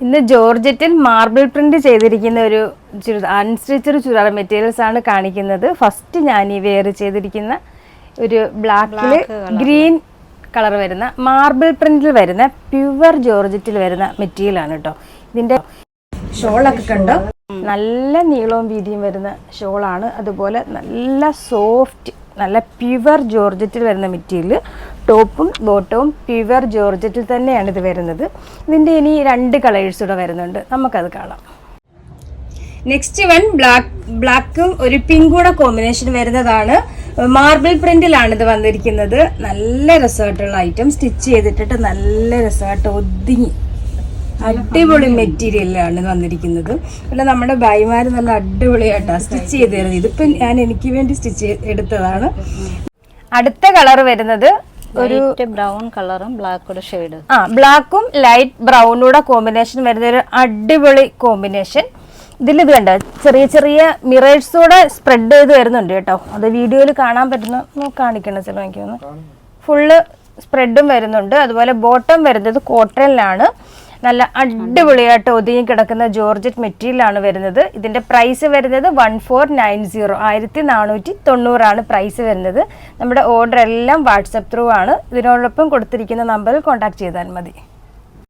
ഇന്ന് ജോർജറ്റിൽ marble print ചെയ്തിരിക്കുന്ന ഒരു അൺസ്റ്റിച്ചഡ് ചുരിദാർ മെറ്റീരിയൽസ് ആണ് കാണിക്കുന്നത്. ഫസ്റ്റ് ഞാൻ ഈ വെയർ ചെയ്തിരിക്കുന്ന ഒരു ബ്ലാക്കിൽ ഗ്രീൻ കളർ വരുന്ന മാർബിൾ പ്രിന്റിൽ വരുന്ന പ്യുവർ ജോർജറ്റിൽ വരുന്ന മെറ്റീരിയൽ ആണ് കേട്ടോ. ഇതിന്റെ ഷോളൊക്കെ കണ്ടോ, നല്ല നീളവും വീതിയും വരുന്ന ഷോളാണ്. അതുപോലെ നല്ല സോഫ്റ്റ്, നല്ല പ്യുവർ ജോർജറ്റിൽ വരുന്ന മെറ്റീരിയൽ. ടോപ്പും ബോട്ടവും പ്യുവർ ജോർജറ്റിൽ തന്നെയാണ് ഇത് വരുന്നത്. ഇതിൻ്റെ ഇനി 2 കളേഴ്സ് കൂടെ വരുന്നുണ്ട്, നമുക്കത് കാണാം. നെക്സ്റ്റ് വൺ ബ്ലാക്കും ഒരു പിങ്ക് കൂടെ കോമ്പിനേഷൻ വരുന്നതാണ്. മാർബിൾ പ്രിന്റിലാണ് ഇത് വന്നിരിക്കുന്നത്. നല്ല രസമായിട്ടുള്ള ഐറ്റം, സ്റ്റിച്ച് ചെയ്തിട്ടിട്ട് നല്ല രസമായിട്ട് ഒതുങ്ങി അടിപൊളി മെറ്റീരിയലാണ് ഇത് വന്നിരിക്കുന്നത്. അല്ല നമ്മുടെ ഭായിമാർ നല്ല അടിപൊളിയായിട്ടാണ് സ്റ്റിച്ച് ചെയ്ത് തരുന്നത്. ഇതിപ്പം ഞാൻ എനിക്ക് വേണ്ടി സ്റ്റിച്ച് എടുത്തതാണ്. അടുത്ത കളർ വരുന്നത് ഒരു ബ്രൗൺ കളറും ബ്ലാക്ക് ഷെയ്ഡ്, ബ്ലാക്കും ലൈറ്റ് ബ്രൗണൂടെ കോമ്പിനേഷൻ വരുന്ന ഒരു അടിപൊളി കോമ്പിനേഷൻ. ഇതിലിത് കണ്ടോ, ചെറിയ ചെറിയ മിറേഴ്സൂടെ സ്പ്രെഡ് ചെയ്ത് വരുന്നുണ്ട് കേട്ടോ. അത് വീഡിയോയിൽ കാണാൻ പറ്റുന്ന കാണിക്കണം ചില എനിക്കൊന്ന്. ഫുള്ള് സ്പ്രെഡും വരുന്നുണ്ട്. അതുപോലെ ബോട്ടം വരുന്നത് കോട്ടണിലാണ്. നല്ല അടിപൊളിയായിട്ട് ഒതുങ്ങി കിടക്കുന്ന ജോർജറ്റ് മെറ്റീരിയലാണ് വരുന്നത്. ഇതിൻ്റെ പ്രൈസ് വരുന്നത് 1490, 1490 പ്രൈസ് വരുന്നത്. നമ്മുടെ ഓർഡർ എല്ലാം വാട്സപ്പ് ത്രൂ ആണ്. ഇതിനോടൊപ്പം കൊടുത്തിരിക്കുന്ന നമ്പറിൽ കോൺടാക്ട് ചെയ്താൽ മതി.